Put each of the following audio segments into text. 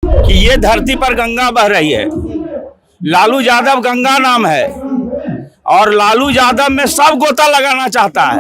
कि ये धरती पर गंगा बह रही है। लालू यादव गंगा नाम है और लालू यादव में सब गोता लगाना चाहता है।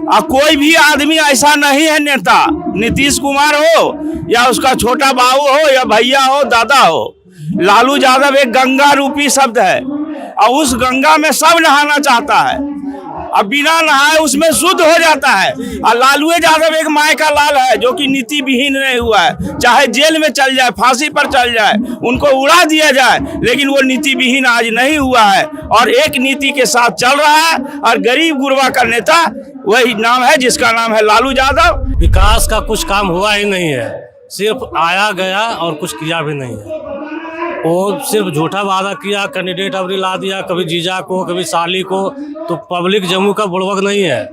और कोई भी आदमी ऐसा नहीं है, नेता नीतीश कुमार हो या उसका छोटा बाबू हो या भैया हो, दादा हो, लालू यादव एक गंगा रूपी शब्द है और उस गंगा में सब नहाना चाहता है। अब बिना नहाए उसमें शुद्ध हो जाता है। और लालू यादव एक माय का लाल है जो कि नीति विहीन नहीं हुआ है। चाहे जेल में चल जाए, फांसी पर चल जाए, उनको उड़ा दिया जाए, लेकिन वो नीति विहीन आज नहीं हुआ है और एक नीति के साथ चल रहा है। और गरीब गुरबा का नेता वही नाम है जिसका नाम है लालू यादव। विकास का कुछ काम हुआ ही नहीं है, सिर्फ आया गया और कुछ किया भी नहीं है। वो सिर्फ झूठा वादा किया, कैंडिडेट अबरी ला दिया, कभी जीजा को कभी साली को। तो पब्लिक जम्मू का बुड़वक नहीं है।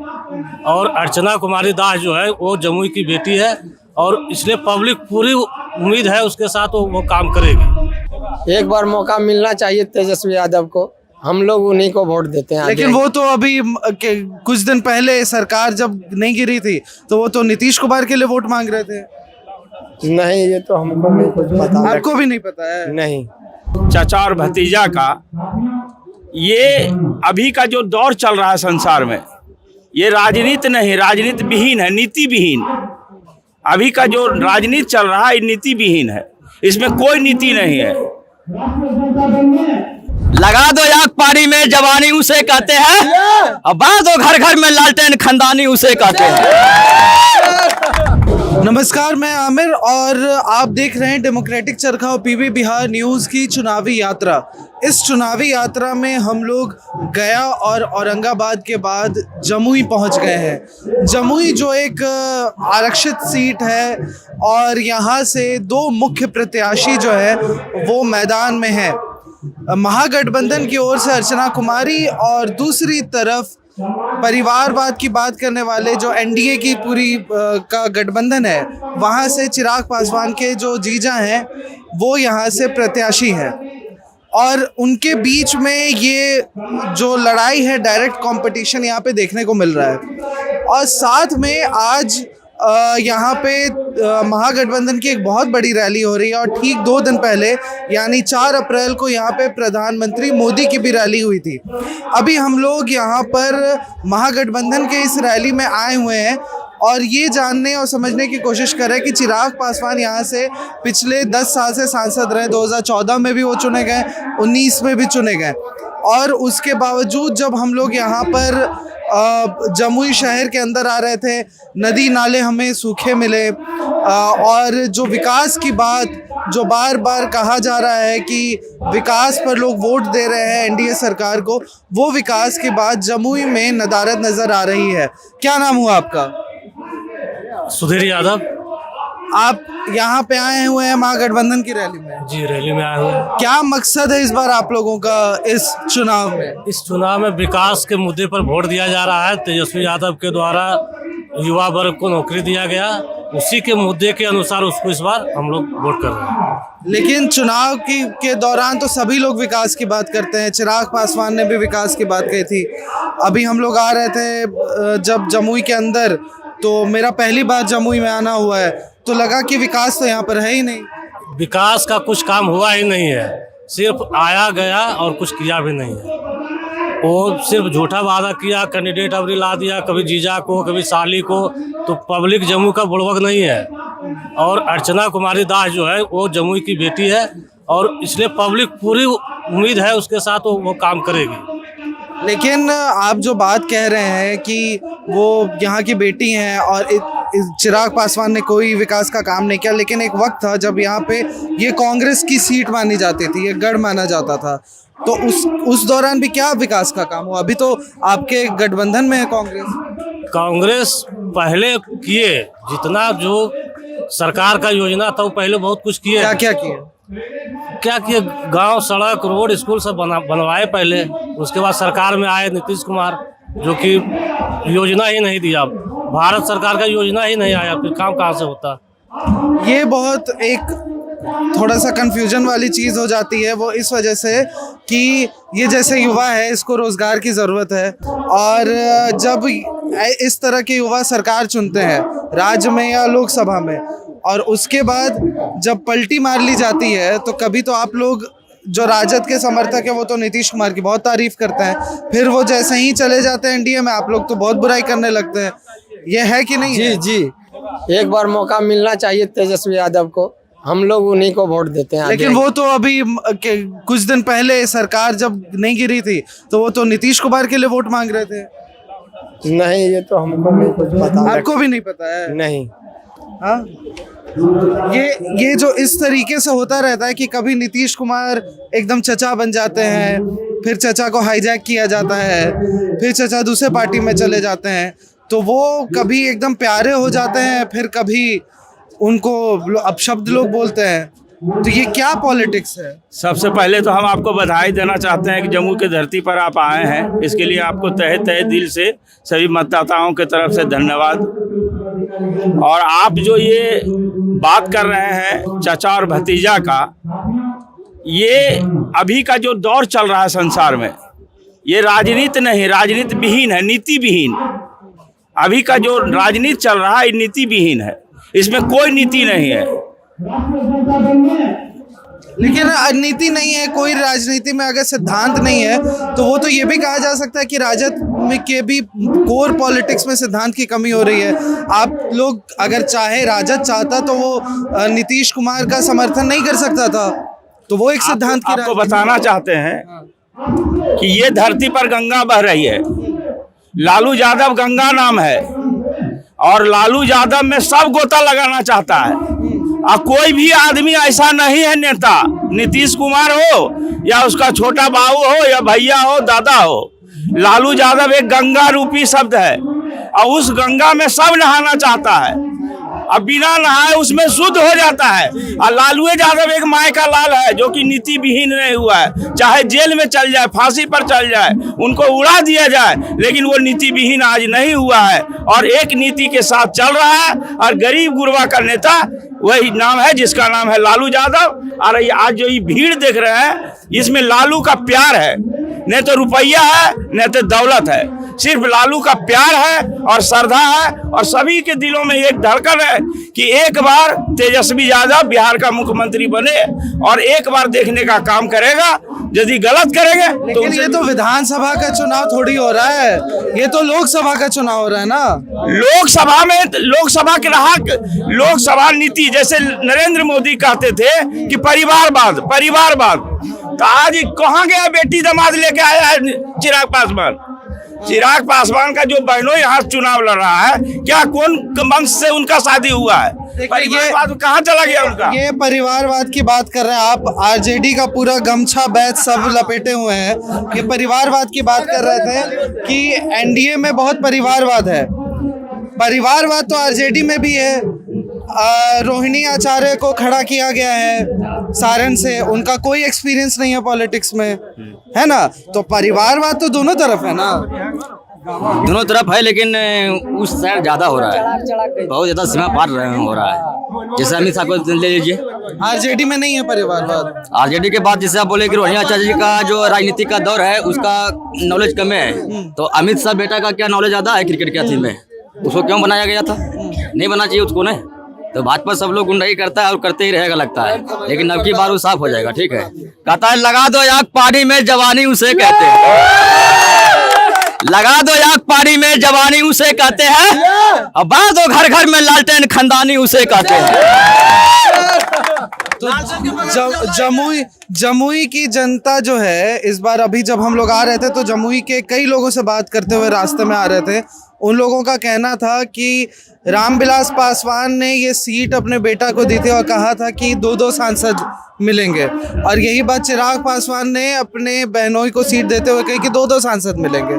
और अर्चना कुमारी दास जो है वो जम्मू की बेटी है और इसलिए पब्लिक पूरी उम्मीद है उसके साथ वो काम करेगी। एक बार मौका मिलना चाहिए तेजस्वी यादव को, हम लोग उन्हीं को वोट देते हैं। लेकिन वो तो अभी कुछ दिन पहले सरकार जब नहीं गिरी थी तो वो तो नीतीश कुमार के लिए वोट मांग रहे थे। नहीं, ये तो हमको नहीं कुछ पता। आपको भी नहीं पता है? नहीं। चाचा और भतीजा का ये अभी का जो दौर चल रहा है संसार में, ये राजनीति नहीं, राजनीति विहीन है, नीति विहीन। अभी का जो राजनीति चल रहा है नीति विहीन है, इसमें कोई नीति नहीं है। लगा दो आग पानी में जवानी उसे कहते हैं, और बांध दो घर घर में लालटेन खानदानी उसे कहते हैं। नमस्कार, मैं आमिर और आप देख रहे हैं डेमोक्रेटिक चरखा पीवी बिहार न्यूज़ की चुनावी यात्रा। इस चुनावी यात्रा में हम लोग गया और औरंगाबाद के बाद जमुई पहुंच गए हैं। जमुई जो एक आरक्षित सीट है और यहाँ से दो मुख्य प्रत्याशी जो है वो मैदान में है। महागठबंधन की ओर से अर्चना कुमारी और दूसरी तरफ परिवारवाद की बात करने वाले जो एनडीए की पूरी का गठबंधन है, वहाँ से चिराग पासवान के जो जीजा हैं वो यहाँ से प्रत्याशी हैं। और उनके बीच में ये जो लड़ाई है, डायरेक्ट कंपटीशन यहाँ पे देखने को मिल रहा है। और साथ में आज यहाँ पे महागठबंधन की एक बहुत बड़ी रैली हो रही है और ठीक 2 दिन पहले यानी 4 अप्रैल को यहाँ पे प्रधानमंत्री मोदी की भी रैली हुई थी। अभी हम लोग यहाँ पर महागठबंधन के इस रैली में आए हुए हैं और ये जानने और समझने की कोशिश कर रहे हैं कि चिराग पासवान यहाँ से पिछले 10 साल से सांसद रहे। 2014 में भी वो चुने गए, 19 में भी चुने गए। और उसके बावजूद जब हम लोग यहाँ पर जमुई शहर के अंदर आ रहे थे, नदी नाले हमें सूखे मिले और जो विकास की बात जो बार बार कहा जा रहा है कि विकास पर लोग वोट दे रहे हैं एनडीए सरकार को, वो विकास की बात जमुई में नदारद नजर आ रही है। क्या नाम हुआ आपका? सुधीर यादव। आप यहाँ पे आए हुए हैं महागठबंधन की रैली में? जी, रैली में आए हुए हैं। क्या मकसद है इस बार आप लोगों का इस चुनाव में? इस चुनाव में विकास के मुद्दे पर वोट दिया जा रहा है। तेजस्वी यादव के द्वारा युवा वर्ग को नौकरी दिया गया, उसी के मुद्दे के अनुसार उसको इस बार हम लोग वोट कर रहे हैं। लेकिन चुनाव के दौरान तो सभी लोग विकास की बात करते हैं। चिराग पासवान ने भी विकास की बात कही थी। अभी हम लोग आ रहे थे जब जमुई के अंदर, तो मेरा पहली बार जमुई में आना हुआ है, तो लगा कि विकास तो यहाँ पर है ही नहीं। विकास का कुछ काम हुआ ही नहीं है, सिर्फ आया गया और कुछ किया भी नहीं है। वो सिर्फ झूठा वादा किया, कैंडिडेट अबरी ला दिया, कभी जीजा को कभी साली को। तो पब्लिक जम्मू का बुड़वक नहीं है। और अर्चना कुमारी दास जो है वो जमुई की बेटी है और इसलिए पब्लिक पूरी उम्मीद है उसके साथ वो काम करेगी। लेकिन आप जो बात कह रहे हैं कि वो यहाँ की बेटी हैं और चिराग पासवान ने कोई विकास का काम नहीं किया, लेकिन एक वक्त था जब यहाँ पे ये कांग्रेस की सीट मानी जाती थी, ये गढ़ माना जाता था, तो उस दौरान भी क्या विकास का काम हुआ? अभी तो आपके गठबंधन में है कांग्रेस पहले किए जितना जो सरकार का योजना था वो पहले बहुत कुछ किए। क्या किए? गांव, सड़क, रोड, स्कूल सब बनवाए पहले। उसके बाद सरकार में आए नीतीश कुमार जो कि योजना ही नहीं दिया। भारत सरकार का योजना ही नहीं आया, फिर काम कहाँ से होता? ये बहुत एक थोड़ा सा कंफ्यूजन वाली चीज़ हो जाती है, वो इस वजह से कि ये जैसे युवा है, इसको रोज़गार की ज़रूरत है और जब इस तरह के युवा सरकार चुनते हैं राज्य में या लोकसभा में, और उसके बाद जब पलटी मार ली जाती है तो कभी तो आप लोग जो राजद के समर्थक है वो तो नीतीश कुमार की बहुत तारीफ करते हैं, फिर वो जैसे ही चले जाते हैं एनडीए में आप लोग तो बहुत बुराई करने लगते हैं। ये है कि नहीं? जी जी, एक बार मौका मिलना चाहिए तेजस्वी यादव को, हम लोग उन्हीं को वोट देते हैं। लेकिन वो तो अभी कुछ दिन पहले सरकार जब नहीं गिरी थी तो वो तो नीतीश कुमार के लिए वोट मांग रहे थे। नहीं, ये तो हमको नहीं कुछ पता। आपको भी नहीं पता है? नहीं। हाँ, ये जो इस तरीके से होता रहता है कि कभी नीतीश कुमार एकदम चचा बन जाते हैं, फिर चचा को हाईजैक किया जाता है, फिर चचा दूसरे पार्टी में चले जाते हैं, तो वो कभी एकदम प्यारे हो जाते हैं, फिर कभी उनको अपशब्द लोग बोलते हैं। तो ये क्या पॉलिटिक्स है? सबसे पहले तो हम आपको बधाई देना चाहते हैं कि जम्मू की धरती पर आप आए हैं, इसके लिए आपको तहे तहे दिल से सभी मतदाताओं की तरफ से धन्यवाद। और आप जो ये बात कर रहे हैं चाचा और भतीजा का, ये अभी का जो दौर चल रहा है संसार में, ये राजनीति नहीं, राजनीति विहीन है, नीति विहीन। अभी का जो राजनीति चल रहा है ये नीति विहीन है, इसमें कोई नीति नहीं है। लेकिन नीति नहीं है, कोई राजनीति में अगर सिद्धांत नहीं है तो वो तो ये भी कहा जा सकता है कि राजद में के भी कोर पॉलिटिक्स में सिद्धांत की कमी हो रही है। आप लोग अगर चाहे, राजद चाहता तो वो नीतीश कुमार का समर्थन नहीं कर सकता था, तो वो एक सिद्धांत की आपको बताना चाहते हैं कि ये धरती पर गंगा बह रही है, लालू यादव गंगा नाम है, और लालू यादव में सब गोता लगाना चाहता है। और कोई भी आदमी ऐसा नहीं है, नेता नीतीश कुमार हो या उसका छोटा बाबू हो या भैया हो, दादा हो, लालू यादव एक गंगा रूपी शब्द है और उस गंगा में सब नहाना चाहता है, अब बिना नहाए उसमें शुद्ध हो जाता है। और लालू यादव एक माय का लाल है जो कि नीति विहीन नहीं हुआ है, चाहे जेल में चल जाए, फांसी पर चल जाए, उनको उड़ा दिया जाए, लेकिन वो नीति विहीन आज नहीं हुआ है और एक नीति के साथ चल रहा है। और गरीब गुरबा का नेता वही नाम है जिसका नाम है लालू यादव। और आज जो ये भीड़ देख रहे हैं इसमें लालू का प्यार है, न तो रुपया है न तो दौलत है, सिर्फ लालू का प्यार है और श्रद्धा है। और सभी के दिलों में एक धड़कन है कि एक बार तेजस्वी यादव बिहार का मुख्यमंत्री बने और एक बार देखने का काम करेगा। यदि गलत करेंगे तो लेकिन ये तो विधानसभा का चुनाव थोड़ी हो रहा है, ये तो लोकसभा का चुनाव हो रहा है ना। लोकसभा में लोकसभा के रहा, लोकसभा नीति जैसे नरेंद्र मोदी कहते थे कि परिवारवाद परिवारवाद, तो आज कहाँ गया बेटी दामाद लेके आया है चिराग पासवान। चिराग पासवान का जो बहनों यहाँ चुनाव लड़ रहा है, क्या कौन वंश से उनका शादी हुआ है? परिवारवाद कहाँ चला गया उनका? ये परिवारवाद की बात कर रहे हैं आप, आरजेडी का पूरा गमछा बैच सब लपेटे हुए हैं। ये परिवारवाद की बात कर रहे थे कि एनडीए में बहुत परिवारवाद है। परिवारवाद तो आरजेडी में भी है। रोहिणी आचार्य को खड़ा किया गया है सारण से, उनका कोई एक्सपीरियंस नहीं है पॉलिटिक्स में, है ना। तो परिवारवाद तो दोनों तरफ है ना, दोनों तरफ है, लेकिन उस साइड ज्यादा हो रहा है, बहुत ज्यादा सीमा पार हो रहा है। जैसे अमित शाह को ले लीजिए, आरजेडी में नहीं है परिवारवाद। आरजेडी के बाद जैसे आप बोले कि रोहिणी आचार्य जी का जो राजनीति का दौर है उसका नॉलेज कम है, तो अमित शाह बेटा का क्या नॉलेज ज्यादा है क्रिकेट के थीम में, उसको क्यों बनाया गया था? नहीं बनना चाहिए उसको ना। तो भाजपा सब लोग गुंडाई करता है और करते ही रहेगा लगता है, लेकिन अब की बार वो साफ हो जाएगा। ठीक है, कहता है लगा दो आग पानी में जवानी उसे कहते हैं, लगा दो आग पानी में जवानी उसे कहते हैं, अब बात हो घर घर में लालटेन खंदानी उसे कहते हैं। तो जमुई की जनता जो है, इस बार अभी जब हम लोग आ रहे थे तो जमुई के कई लोगों से बात करते हुए रास्ते में आ रहे थे, उन लोगों का कहना था कि रामविलास पासवान ने ये सीट अपने बेटा को दी थी और कहा था कि 2-2 सांसद मिलेंगे, और यही बात चिराग पासवान ने अपने बहनोई को सीट देते हुए कही कि 2-2 सांसद मिलेंगे।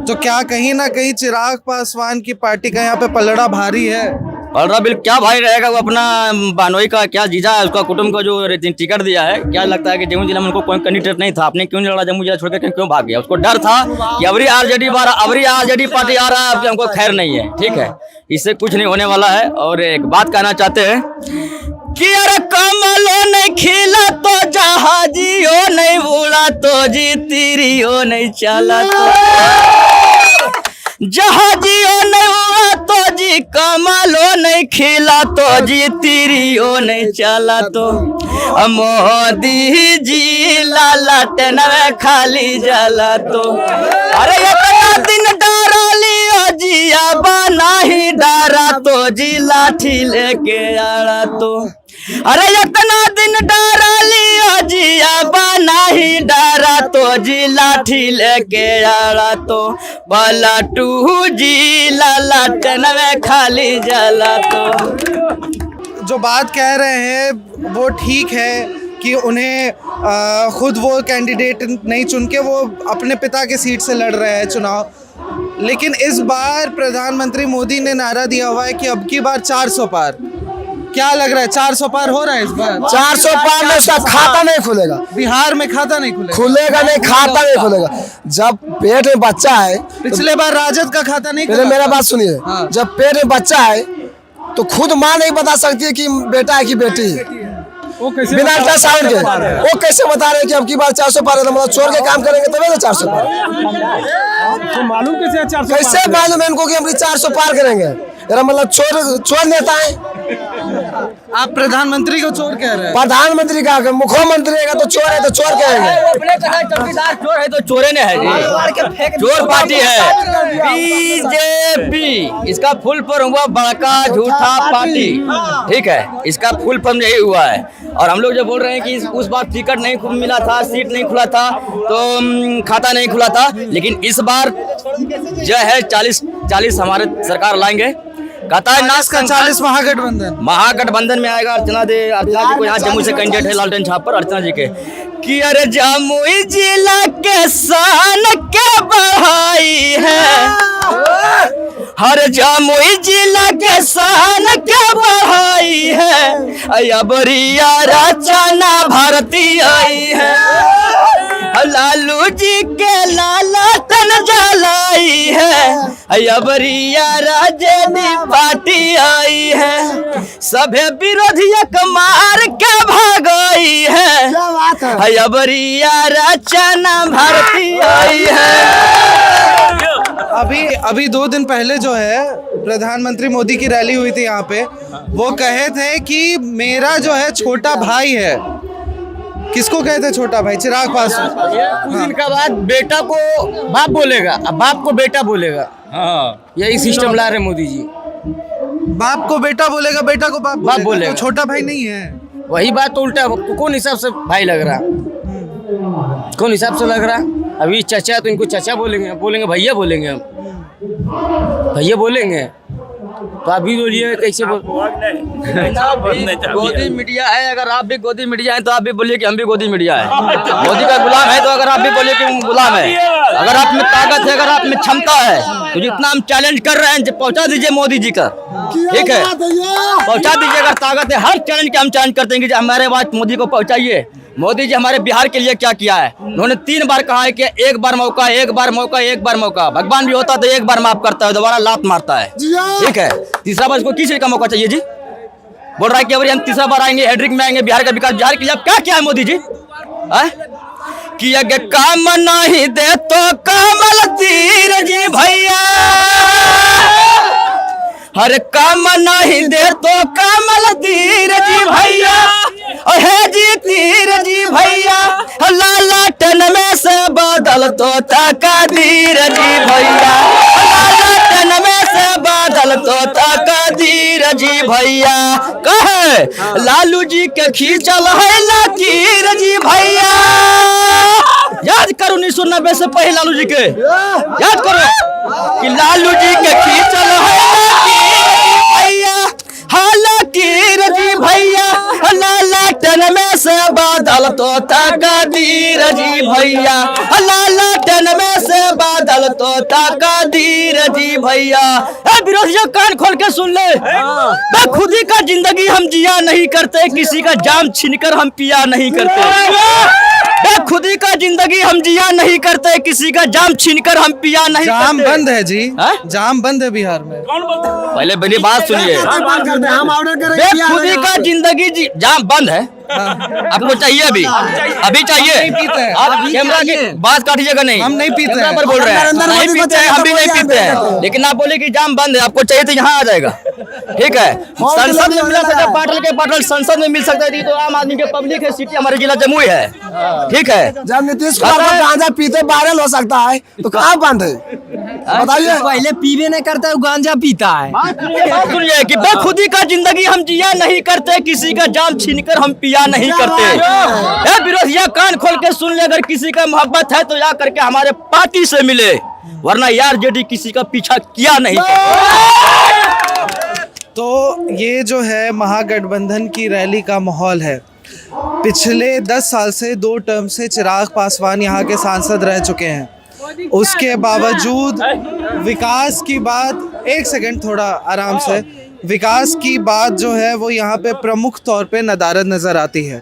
तो क्या कहीं ना कहीं चिराग पासवान की पार्टी का यहाँ पे पलड़ा भारी है? पलड़ा बिल क्या भाई रहेगा, वो अपना बानोई का क्या जीजा है, उसका कुटुंब का जो टिकट दिया है, क्या लगता है कि जम्मू जिला में उनको कोई कैंडिडेट नहीं था, आपने क्यों नहीं लड़ा जम्मू जिला छोड़कर, क्यों भाग गया? उसको डर था कि अबरी आरजेडी पार्टी आ रहा है, अब हमको खैर नहीं है। ठीक है, इससे कुछ नहीं होने वाला है। और एक बात कहना चाहते हैं कि अरे कमलो नहीं खिला तो जहाजियो नहीं उड़ा तो जी तीरियो नहीं चला तो जहाजियो नहीं हुआ तो जी कमलो नहीं खिला तो जी तिरियो नहीं चला तो मोदी जी लालटेन में खाली जला तो अरे इतना दिन डरा लियो जी अब नहीं डरा तो जी लाठी लेके आड़ा तो अरे इतना दिन डरा लियो जी अब नहीं डरा तो जी लाठी लेके आड़ा तो पलटू जी लालटेन में खाली जला तो। जो बात कह रहे हैं वो ठीक है कि उन्हें खुद वो कैंडिडेट नहीं चुन के वो अपने पिता के सीट से लड़ रहे हैं चुनाव, लेकिन इस बार प्रधानमंत्री मोदी ने नारा दिया हुआ है कि अब की बार 400 पार। क्या लग रहा है 400 पार हो रहा है इस बार? 400 पार में उसका खाता नहीं खुलेगा, बिहार में खाता नहीं खुलेगा, खुलेगा नहीं, खाता नहीं खुलेगा। जब पेट में बच्चा है, पिछले बार राजद का खाता नहीं पहले खुला। मेरा बात सुनिए, हाँ। जब पेट में बच्चा है तो खुद माँ नहीं बता सकती है कि बेटा है कि बेटी है, बिना अल्ट्रासाउंड के। वो कैसे बता रहे हैं कि अब की बार 400 पार है? तो मतलब चोर के काम करेंगे तभी तो 400 पार। तो मालूम कैसे 400 कैसे मालूम है इनको कि हम 400 पार करेंगे? मेरा मतलब चोर नेता है। आप प्रधानमंत्री को चोर कह रहे हैं। प्रधानमंत्री का मुख्यमंत्री है तो चोर है तो चोर कहेंगे। चोर है तो चोरे ने है जी, चोर पार्टी है बीजेपी। इसका फुल फॉर्म हुआ बड़का झूठा पार्टी, ठीक है, इसका फुल फॉर्म यही हुआ है। और हम लोग जो बोल रहे हैं कि उस बार टिकट नहीं मिला था, सीट नहीं खुला था, तो खाता नहीं खुला था, लेकिन इस बार जो है 40 हमारे सरकार लाएंगे। कहता है नाश का 40 महागठबंधन में आएगा। अर्चना जी को यहाँ जम्मू से कैंडिडेट है लालटेन छाप पर अर्चना जी के कि अरे जमुई जिला के शान के बढ़ाई है, हर जमुई जिला के शान के बढ़ाई है, अबरिया रचना भारती आई है, लालू जी के लालटेन जलाई है, अबरिया राजेंद्र पार्टी आई है, सभे विरोधिया को मार के भागई है, अबरिया रचना भारती आई है। अभी 2 दिन पहले जो है प्रधानमंत्री मोदी की रैली हुई थी यहाँ पे, वो कहे थे कि मेरा जो है छोटा भाई है। किसको कहते छोटा भाई? चिराग पासवान। कुछ दिन के बाद बेटा को बाप बोलेगा, अब बाप को बेटा बोलेगा। हाँ, यही सिस्टम ला रहे मोदी जी। बाप को बेटा बोलेगा, बेटा को बाप बोलेगा। तो छोटा भाई नहीं है। वही बात तो उल्टा कौन हिसाब से भाई लग रहा, कौन हिसाब से लग रहा? अभी चाचा तो इनको चाचा बोलेंगे भैया बोलेंगे, हम भैया बोलेंगे। तो अभी बोलिए कैसे गोदी मीडिया है, अगर आप भी गोदी मीडिया है तो आप भी बोलिए कि हम भी गोदी मीडिया है। मोदी का गुलाम है तो अगर आप भी बोलिए कि हम गुलाम है। अगर आप में ताकत है, अगर आप में क्षमता है, तो जितना हम चैलेंज कर रहे हैं पहुंचा दीजिए मोदी जी का, ठीक है, पहुंचा दीजिए। अगर ताकत है, हर चैलेंज के हम चैलेंज करते हैं कि हमारे बात मोदी को पहुंचाइए। मोदी जी हमारे बिहार के लिए क्या किया है? उन्होंने 3 बार कहा है कि एक बार मौका, एक बार मौका, एक बार मौका। भगवान भी होता तो एक बार माफ करता है, दोबारा लात मारता है, ठीक है। तीसरा बार इसको किस चीज का मौका चाहिए जी? बोल रहा है कि अभी हम तीसरा बार आएंगे, हैट्रिक में आएंगे, बिहार का विकास। बिहार के लिए अब क्या है मोदी जी? कि अगर काम नहीं दे तो कमल तीर जी भैया, हर काम नहीं दे तो कमल तीर जी भैया, है जी तीर जी भैया, लालटेन में से बदल तो तकदीर जी भैया, लालटेन में से बदल तो तकदीर जी भैया। कहे लालू जी के खींचल है लकीर जी भैया। याद करो 1990 से पहले लालू जी के, याद करो कि लालू जी के खींचल है लकीर जी भैया, लालटेन में से बादल तो तकदीर जी भैया, लालटेन में से बादल तो तकदीर जी भैया। विरोधियों कान खोल के सुन ले, खुद ही का जिंदगी हम जिया नहीं करते, किसी का जाम छीनकर हम पिया नहीं करते। खुदी का जिंदगी हम जिया नहीं करते, किसी का जाम छीनकर हम पिया नहीं जाम करते। बंद है जी, हाँ? जाम बंद है बिहार में। पहले मेरी बात सुनिए। हम ऑर्डर करेंगे खुदी का जिंदगी जाम बंद है। आपको चाहिए अभी चाहिए। नहीं पीते हैं। आप कैमरा की बात काटिएगा नहीं, हम नहीं पीते कैमरा हैं। पर बोल रहे हैं। नरेंद्र नहीं मोदी को पीते हैं, चाहिए हम भी तो नहीं बोलिए, पीते हम हैं, लेकिन आप बोले कि जाम बंद है, आपको चाहिए तो यहाँ आ जाएगा। ठीक है, संसद में मिल सकता है, पाटल के पाटल संसद में मिल सकता है। तो आम आदमी के पब्लिक है, सिटी हमारे जिला जमुई है। ठीक है, जब नीतीश कुमार को गांजा पीते वायरल हो सकता है तो कहाँ बंद है बताइए। पहले पीवे नहीं करता वो गांजा पीता है। बात सुनिए कि बेखुदी का जिंदगी हम जिया नहीं करते, किसी का जाम छीनकर हम पिया नहीं करते। विरोधिया कान खोल के सुन ले, अगर किसी का मोहब्बत है तो या करके हमारे पार्टी से मिले, वरना यार जेडी किसी का पीछा किया नहीं करते। तो ये जो है महागठबंधन की रैली का माहौल है। पिछले 10 साल से 2 टर्म से चिराग पासवान यहाँ के सांसद रह चुके हैं। उसके बावजूद विकास की बात, एक सेकंड थोड़ा आराम से, विकास की बात जो है वो यहाँ पे प्रमुख तौर पे नदारद नज़र आती है।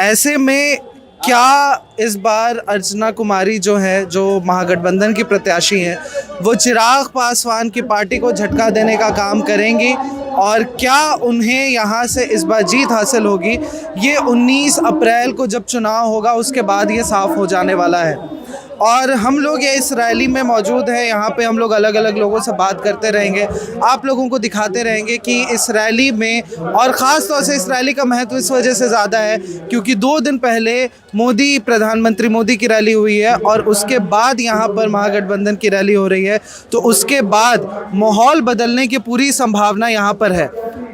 ऐसे में क्या इस बार अर्चना कुमारी जो है, जो महागठबंधन की प्रत्याशी हैं, वो चिराग पासवान की पार्टी को झटका देने का काम करेंगी और क्या उन्हें यहाँ से इस बार जीत हासिल होगी? ये 19 अप्रैल को जब चुनाव होगा उसके बाद ये साफ हो जाने वाला है। और हम लोग ये इस रैली में मौजूद हैं, यहाँ पे हम लोग अलग अलग लोगों से बात करते रहेंगे, आप लोगों को दिखाते रहेंगे कि इस रैली में, और ख़ास तौर से इस रैली का महत्व इस वजह से ज़्यादा है क्योंकि 2 दिन पहले प्रधानमंत्री मोदी की रैली हुई है और उसके बाद यहाँ पर महागठबंधन की रैली हो रही है। तो उसके बाद माहौल बदलने की पूरी संभावना यहाँ पर है।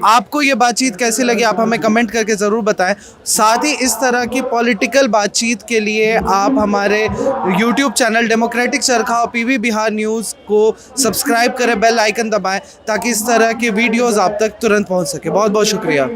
आपको ये बातचीत कैसी लगी आप हमें कमेंट करके ज़रूर बताएं। साथ ही इस तरह की पॉलिटिकल बातचीत के लिए आप हमारे यूट्यूब चैनल डेमोक्रेटिक चरखा और पीवी बिहार न्यूज़ को सब्सक्राइब करें, बेल आइकन दबाएं ताकि इस तरह की वीडियोज़ आप तक तुरंत पहुंच सके। बहुत बहुत शुक्रिया।